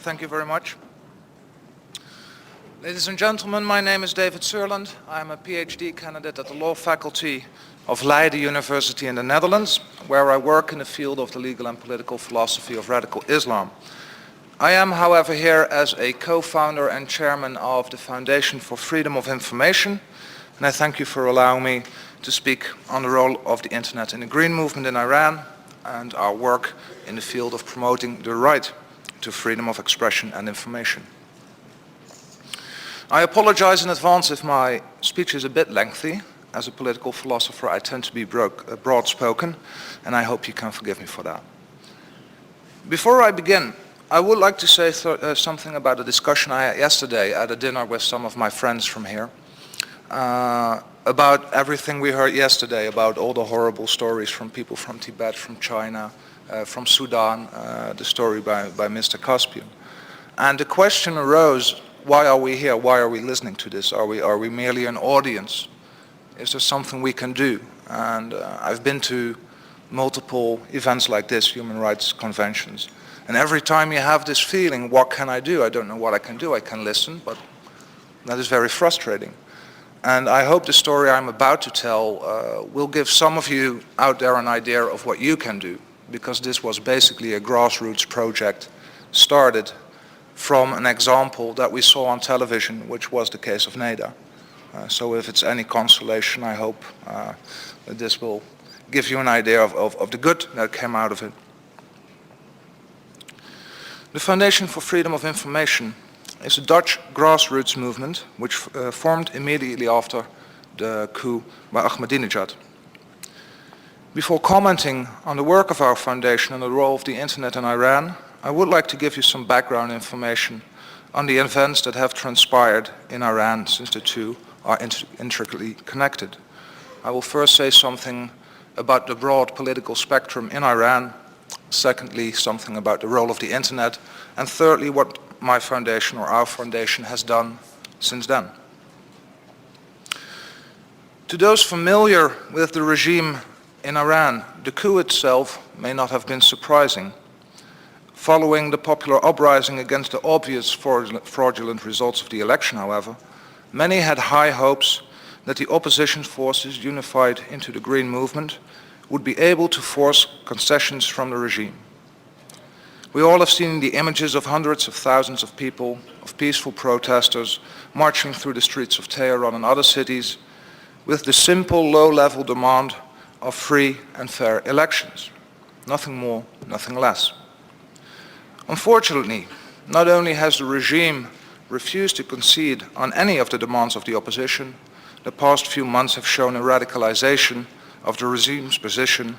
Thank you very much. Ladies and gentlemen, my name is David Suurland. I'm a Ph.D. candidate at the Law Faculty of Leiden University in the Netherlands, where I work in the field of the legal and political philosophy of radical Islam. I am, however, here as a co-founder and chairman of the Foundation for Freedom of Information, and I thank you for allowing me to speak on the role of the Internet in the Green Movement in Iran and our work in the field of promoting the right to freedom of expression and information. I apologize in advance if my speech is a bit lengthy. As a political philosopher, I tend to be broad-spoken, and I hope you can forgive me for that. Before I begin, I would like to say something about a discussion I had yesterday at a dinner with some of my friends from here, about everything we heard yesterday, about all the horrible stories from people from Tibet, from China, from Sudan, the story by Mr. Caspian. And the question arose, why are we here? Why are we listening to this? Are we merely an audience? Is there something we can do? And I've been to multiple events like this, human rights conventions. And every time you have this feeling, what can I do? I don't know what I can do. I can listen, but that is very frustrating. And I hope the story I'm about to tell will give some of you out there an idea of what you can do, because this was basically a grassroots project started from an example that we saw on television, which was the case of Neda. So if it's any consolation, I hope that this will give you an idea of the good that came out of it. The Foundation for Freedom of Information is a Dutch grassroots movement which formed immediately after the coup by Ahmadinejad. Before commenting on the work of our foundation and the role of the Internet in Iran, I would like to give you some background information on the events that have transpired in Iran since the two are intricately connected. I will first say something about the broad political spectrum in Iran, secondly something about the role of the Internet, and thirdly what my foundation or our foundation has done since then. To those familiar with the regime in Iran, the coup itself may not have been surprising. Following the popular uprising against the obvious fraudulent results of the election, however, many had high hopes that the opposition forces unified into the Green Movement would be able to force concessions from the regime. We all have seen the images of hundreds of thousands of people, of peaceful protesters, marching through the streets of Tehran and other cities with the simple low-level demand of free and fair elections. Nothing more, nothing less. Unfortunately, not only has the regime refused to concede on any of the demands of the opposition, the past few months have shown a radicalization of the regime's position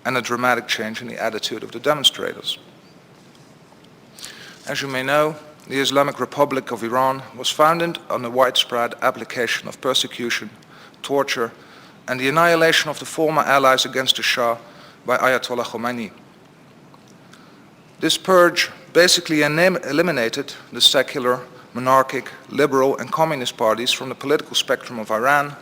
and a dramatic change in the attitude of the demonstrators. As you may know, the Islamic Republic of Iran was founded on the widespread application of persecution, torture, and the annihilation of the former allies against the Shah by Ayatollah Khomeini. This purge basically eliminated the secular, monarchic, liberal and communist parties from the political spectrum of Iran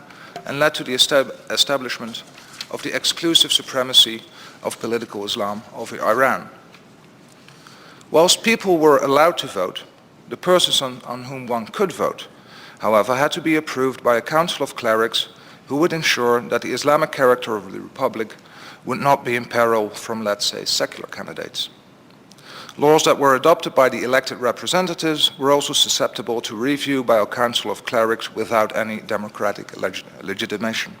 and led to the establishment of the exclusive supremacy of political Islam over Iran. Whilst people were allowed to vote, the persons on whom one could vote, however, had to be approved by a council of clerics who would ensure that the Islamic character of the Republic would not be in peril from, let's say, secular candidates. Laws that were adopted by the elected representatives were also susceptible to review by a council of clerics without any democratic legitimation.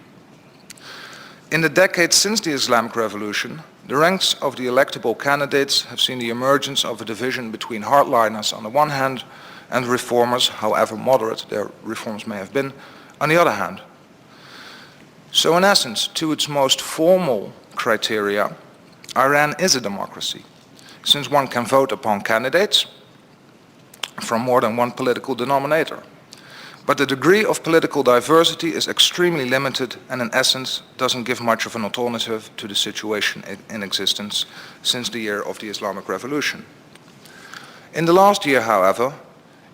In the decades since the Islamic Revolution, the ranks of the electable candidates have seen the emergence of a division between hardliners on the one hand and reformers, however moderate their reforms may have been, on the other hand. So in essence, to its most formal criteria, Iran is a democracy, since one can vote upon candidates from more than one political denominator. But the degree of political diversity is extremely limited and in essence doesn't give much of an alternative to the situation in existence since the year of the Islamic Revolution. In the last year, however,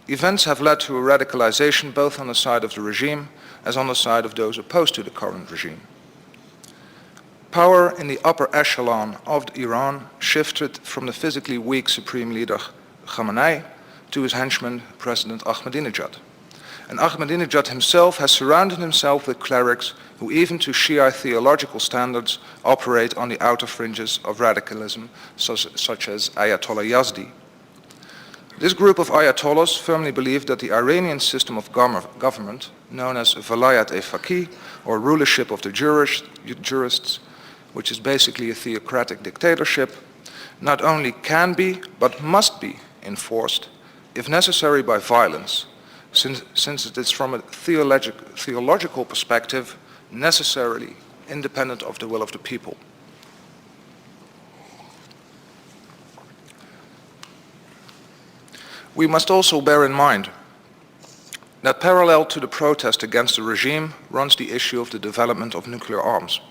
events have led to a radicalization both on the side of the regime as on the side of those opposed to the current regime. Power in the upper echelon of Iran shifted from the physically weak supreme leader Khamenei to his henchman, President Ahmadinejad. And Ahmadinejad himself has surrounded himself with clerics who, even to Shia theological standards, operate on the outer fringes of radicalism, such as Ayatollah Yazdi. This group of Ayatollahs firmly believe that the Iranian system of government, known as Velayat-e-Faqih, or rulership of the jurists, which is basically a theocratic dictatorship, not only can be, but must be enforced, if necessary by violence, since it is from a theological perspective necessarily independent of the will of the people. We must also bear in mind that parallel to the protest against the regime runs the issue of the development of nuclear arms.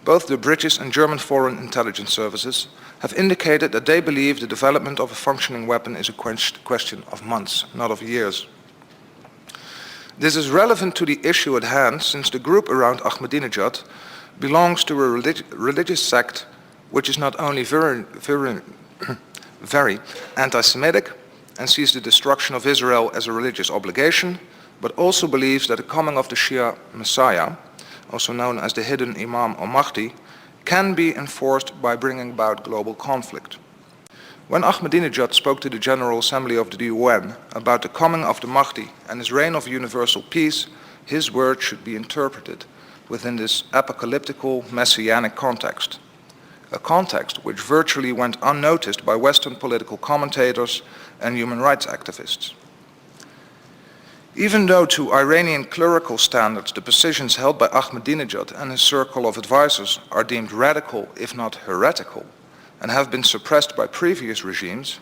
Both the British and German foreign intelligence services have indicated that they believe the development of a functioning weapon is a question of months, not of years. This is relevant to the issue at hand, since the group around Ahmadinejad belongs to a religious sect which is not only very anti-Semitic and sees the destruction of Israel as a religious obligation, but also believes that the coming of the Shia Messiah, also known as the hidden Imam or Mahdi, can be enforced by bringing about global conflict. When Ahmadinejad spoke to the General Assembly of the UN about the coming of the Mahdi and his reign of universal peace, his words should be interpreted within this apocalyptical messianic context, a context which virtually went unnoticed by Western political commentators and human rights activists. Even though to Iranian clerical standards the positions held by Ahmadinejad and his circle of advisors are deemed radical, if not heretical, and have been suppressed by previous regimes,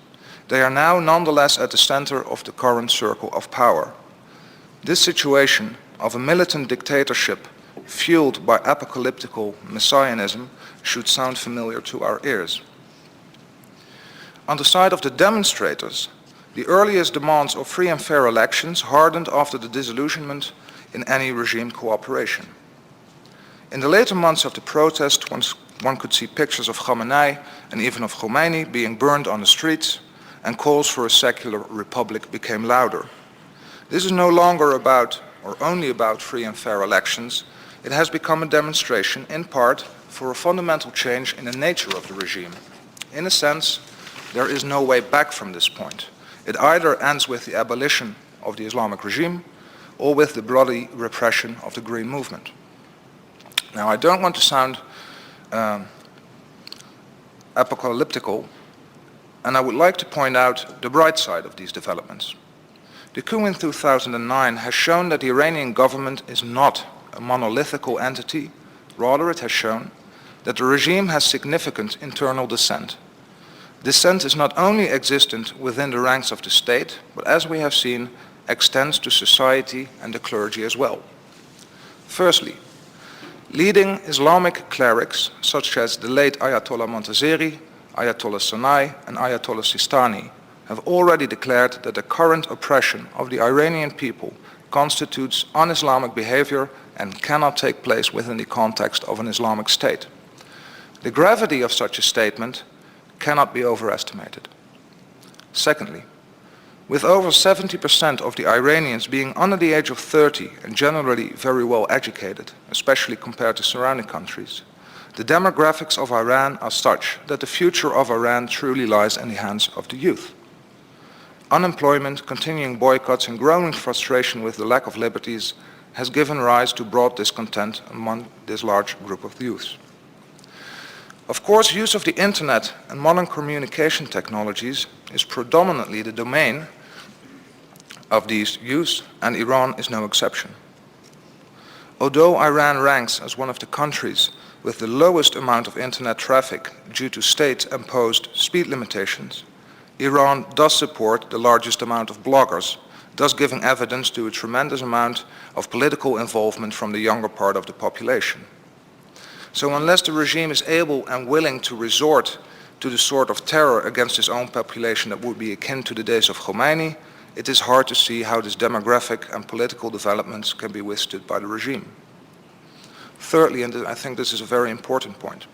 they are now nonetheless at the center of the current circle of power. This situation of a militant dictatorship fueled by apocalyptical messianism should sound familiar to our ears. On the side of the demonstrators, the earliest demands of free and fair elections hardened after the disillusionment in any regime cooperation. In the later months of the protest, one could see pictures of Khamenei and even of Khomeini being burned on the streets, and calls for a secular republic became louder. This is no longer about, or only about, free and fair elections. It has become a demonstration, in part, for a fundamental change in the nature of the regime. In a sense, there is no way back from this point. It either ends with the abolition of the Islamic regime or with the bloody repression of the Green Movement. Now, I don't want to sound apocalyptical, and I would like to point out the bright side of these developments. The coup in 2009 has shown that the Iranian government is not a monolithical entity. Rather, it has shown that the regime has significant internal dissent. Dissent is not only existent within the ranks of the state, but as we have seen, extends to society and the clergy as well. Firstly, leading Islamic clerics such as the late Ayatollah Montazeri, Ayatollah Sanai and Ayatollah Sistani have already declared that the current oppression of the Iranian people constitutes un-Islamic behavior and cannot take place within the context of an Islamic state. The gravity of such a statement cannot be overestimated. Secondly, with over 70% of the Iranians being under the age of 30 and generally very well educated, especially compared to surrounding countries, the demographics of Iran are such that the future of Iran truly lies in the hands of the youth. Unemployment, continuing boycotts and growing frustration with the lack of liberties has given rise to broad discontent among this large group of youths. Of course, use of the internet and modern communication technologies is predominantly the domain of these youths, and Iran is no exception. Although Iran ranks as one of the countries with the lowest amount of internet traffic due to state-imposed speed limitations, Iran does support the largest amount of bloggers, thus giving evidence to a tremendous amount of political involvement from the younger part of the population. So unless the regime is able and willing to resort to the sort of terror against its own population that would be akin to the days of Khomeini, it is hard to see how these demographic and political developments can be withstood by the regime. Thirdly, and I think this is a very important point,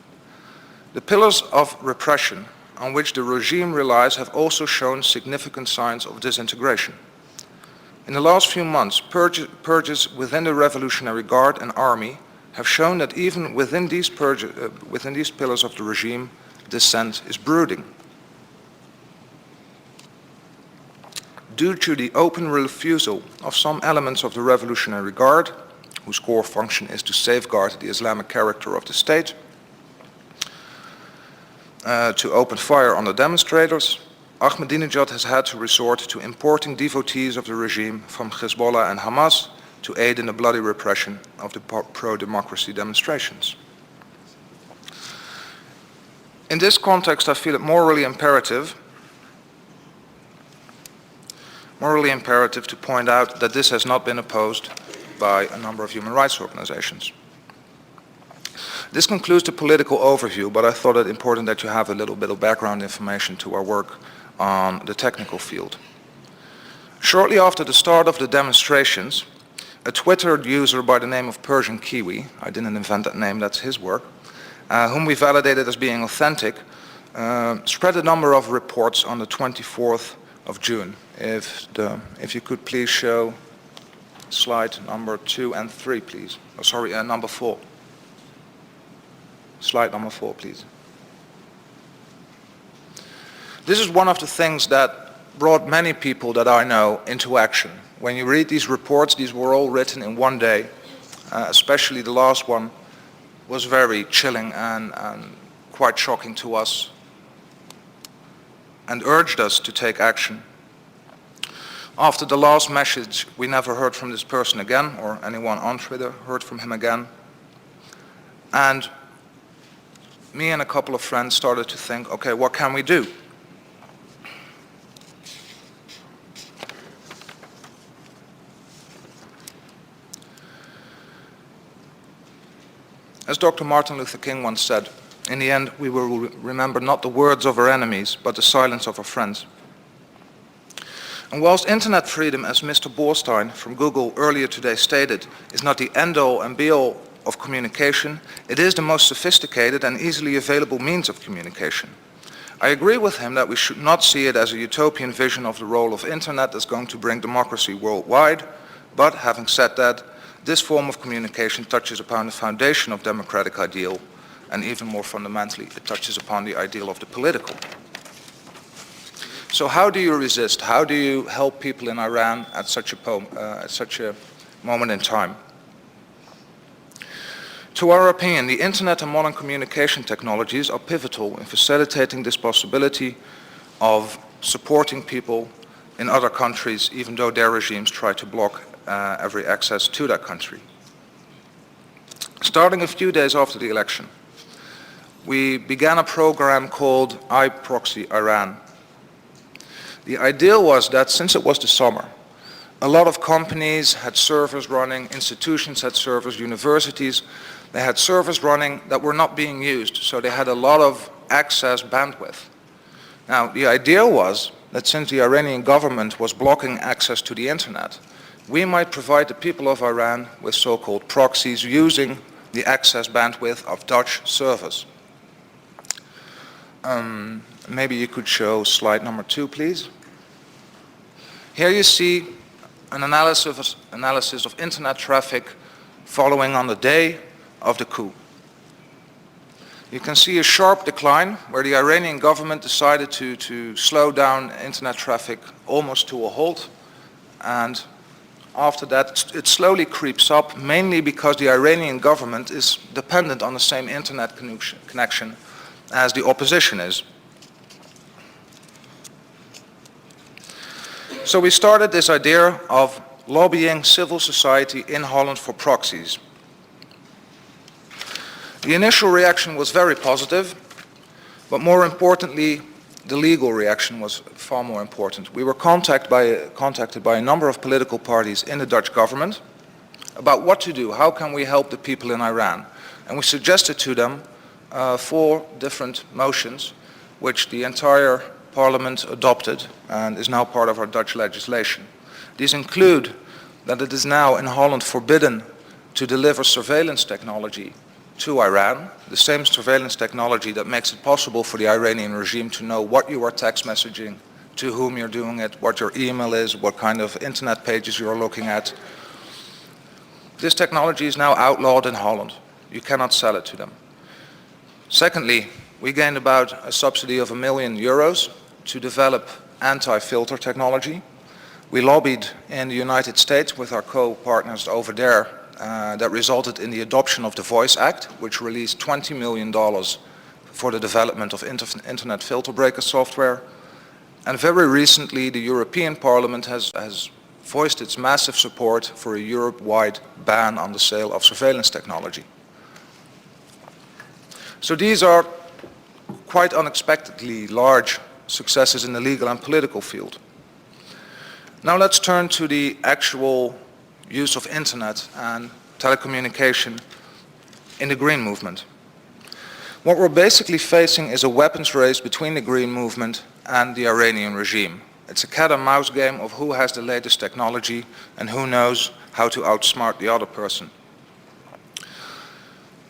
the pillars of repression on which the regime relies have also shown significant signs of disintegration. In the last few months, purges within the Revolutionary Guard and army have shown that even within these pillars of the regime, dissent is brooding. Due to the open refusal of some elements of the Revolutionary Guard, whose core function is to safeguard the Islamic character of the state, to open fire on the demonstrators, Ahmadinejad has had to resort to importing devotees of the regime from Hezbollah and Hamas to aid in the bloody repression of the pro-democracy demonstrations. In this context, I feel it morally imperative to point out that this has not been opposed by a number of human rights organizations. This concludes the political overview, but I thought it important that you have a little bit of background information to our work on the technical field. Shortly after the start of the demonstrations, a Twitter user by the name of Persian Kiwi, I didn't invent that name, that's his work, whom we validated as being authentic, spread a number of reports on the 24th of June. If you could please show slide number 2 and 3, please. Oh, sorry, number 4. Slide number 4, please. This is one of the things that brought many people that I know into action. When you read these reports, these were all written in one day, especially the last one was very chilling and quite shocking to us, and urged us to take action. After the last message, we never heard from this person again, or anyone on Twitter heard from him again. And me and a couple of friends started to think, okay, what can we do? As Dr. Martin Luther King once said, in the end, we will remember not the words of our enemies, but the silence of our friends. And whilst internet freedom, as Mr. Borstein from Google earlier today stated, is not the end-all and be-all of communication, it is the most sophisticated and easily available means of communication. I agree with him that we should not see it as a utopian vision of the role of internet that's going to bring democracy worldwide, but having said that, this form of communication touches upon the foundation of democratic ideal, and even more fundamentally, it touches upon the ideal of the political. So how do you resist? How do you help people in Iran at such a moment in time? To our opinion, the internet and modern communication technologies are pivotal in facilitating this possibility of supporting people in other countries, even though their regimes try to block every access to that country. Starting a few days after the election, we began a program called iProxy Iran. The idea was that since it was the summer, a lot of companies had servers running, institutions had servers, universities, they had servers running that were not being used, so they had a lot of access bandwidth. Now, the idea was that since the Iranian government was blocking access to the internet, we might provide the people of Iran with so-called proxies using the access bandwidth of Dutch servers. Maybe you could show slide number 2, please. Here you see an analysis of internet traffic following on the day of the coup. You can see a sharp decline where the Iranian government decided to slow down internet traffic almost to a halt, and after that it slowly creeps up, mainly because the Iranian government is dependent on the same internet connection as the opposition is. So we started this idea of lobbying civil society in Holland for proxies. The initial reaction was very positive, but more importantly, the legal reaction was far more important. We were contacted by a number of political parties in the Dutch government about what to do, how can we help the people in Iran. And we suggested to them 4 different motions, which the entire Parliament adopted and is now part of our Dutch legislation. These include that it is now in Holland forbidden to deliver surveillance technology to Iran, the same surveillance technology that makes it possible for the Iranian regime to know what you are text messaging, to whom you're doing it, what your email is, what kind of internet pages you're looking at. This technology is now outlawed in Holland. You cannot sell it to them. Secondly, we gained about a subsidy of €1 million to develop anti-filter technology. We lobbied in the United States with our co-partners over there that resulted in the adoption of the Voice Act, which released $20 million for the development of internet filter breaker software. And very recently, the European Parliament has voiced its massive support for a Europe-wide ban on the sale of surveillance technology. So these are quite unexpectedly large successes in the legal and political field. Now let's turn to the actual use of internet and telecommunication in the Green Movement. What we're basically facing is a weapons race between the Green Movement and the Iranian regime. It's a cat and mouse game of who has the latest technology and who knows how to outsmart the other person.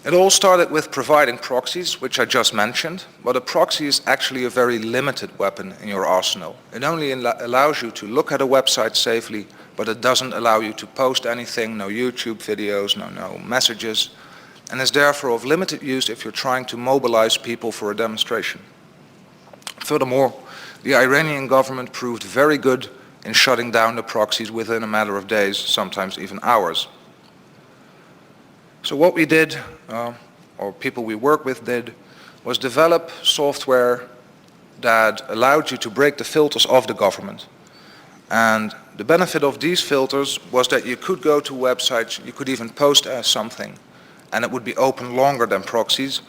It all started with providing proxies, which I just mentioned, but a proxy is actually a very limited weapon in your arsenal. It only allows you to look at a website safely, but it doesn't allow you to post anything, no YouTube videos, no messages, and is therefore of limited use if you're trying to mobilize people for a demonstration. Furthermore, the Iranian government proved very good in shutting down the proxies within a matter of days, sometimes even hours. So what we did, or people we work with did, was develop software that allowed you to break the filters of the government. And the benefit of these filters was that you could go to websites, you could even post something, and it would be open longer than proxies.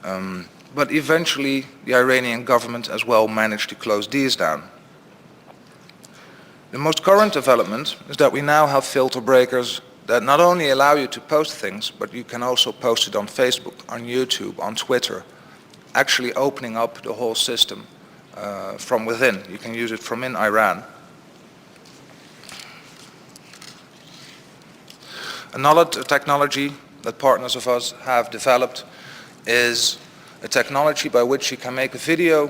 But eventually, the Iranian government as well managed to close these down. The most current development is that we now have filter breakers that not only allow you to post things, but you can also post it on Facebook, on YouTube, on Twitter, actually opening up the whole system from within. You can use it from in Iran. Another technology that partners of us have developed is a technology by which you can make a video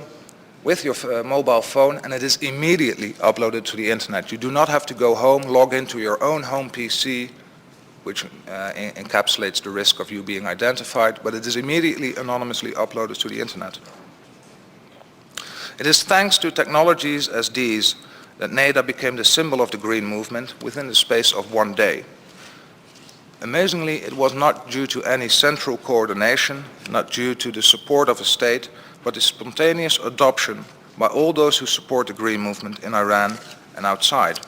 with your mobile phone and it is immediately uploaded to the internet. You do not have to go home, log into your own home PC, which encapsulates the risk of you being identified, but it is immediately anonymously uploaded to the internet. It is thanks to technologies as these that NADA became the symbol of the Green Movement within the space of one day. Amazingly, it was not due to any central coordination, not due to the support of a state, but the spontaneous adoption by all those who support the Green Movement in Iran and outside.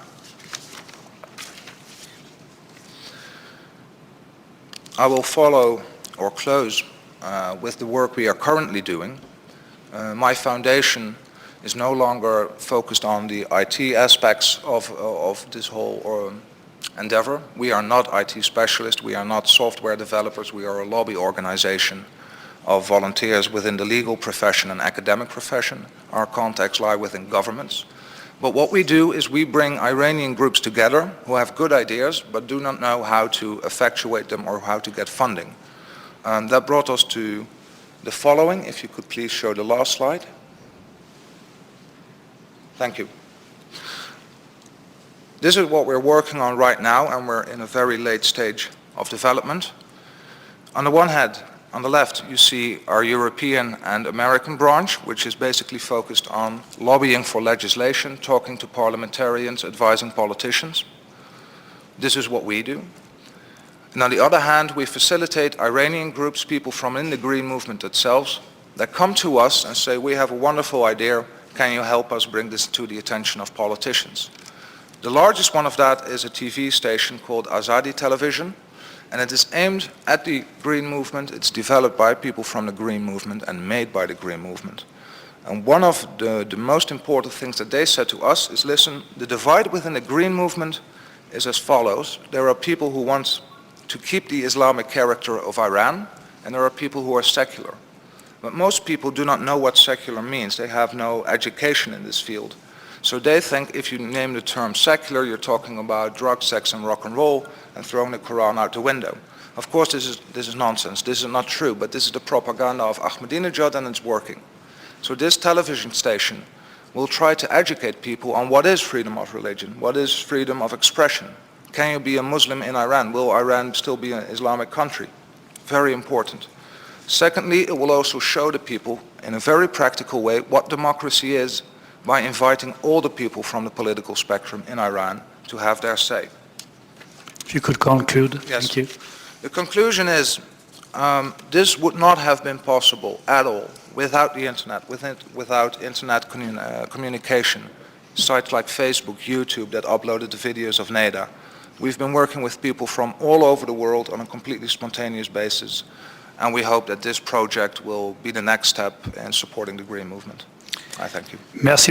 I will follow or close with the work we are currently doing. My foundation is no longer focused on the IT aspects of this whole endeavor. We are not IT specialists, we are not software developers, we are a lobby organization of volunteers within the legal profession and academic profession. Our contacts lie within governments. But what we do is we bring Iranian groups together who have good ideas but do not know how to effectuate them or how to get funding. That brought us to the following. If you could please show the last slide. Thank you. This is what we're working on right now, and we're in a very late stage of development. On the one hand, on the left, you see our European and American branch, which is basically focused on lobbying for legislation, talking to parliamentarians, advising politicians. This is what we do. And on the other hand, we facilitate Iranian groups, people from in the Green Movement itself, that come to us and say, we have a wonderful idea, can you help us bring this to the attention of politicians? The largest one of that is a TV station called Azadi Television, and it is aimed at the Green Movement. It's developed by people from the Green Movement and made by the Green Movement. And one of the most important things that they said to us is, listen, the divide within the Green Movement is as follows. There are people who want to keep the Islamic character of Iran, and there are people who are secular. But most people do not know what secular means. They have no education in this field. So they think if you name the term secular, you're talking about drugs, sex, and rock and roll, and throwing the Quran out the window. Of course, this is nonsense. This is not true, but this is the propaganda of Ahmadinejad, and it's working. So this television station will try to educate people on what is freedom of religion, what is freedom of expression. Can you be a Muslim in Iran? Will Iran still be an Islamic country? Very important. Secondly, it will also show the people in a very practical way what democracy is by inviting all the people from the political spectrum in Iran to have their say. If you could conclude. Yes. Thank you. The conclusion is this would not have been possible at all without the internet, without internet communication. Sites like Facebook, YouTube that uploaded the videos of NEDA. We've been working with people from all over the world on a completely spontaneous basis, and we hope that this project will be the next step in supporting the Green Movement. I thank you. Merci.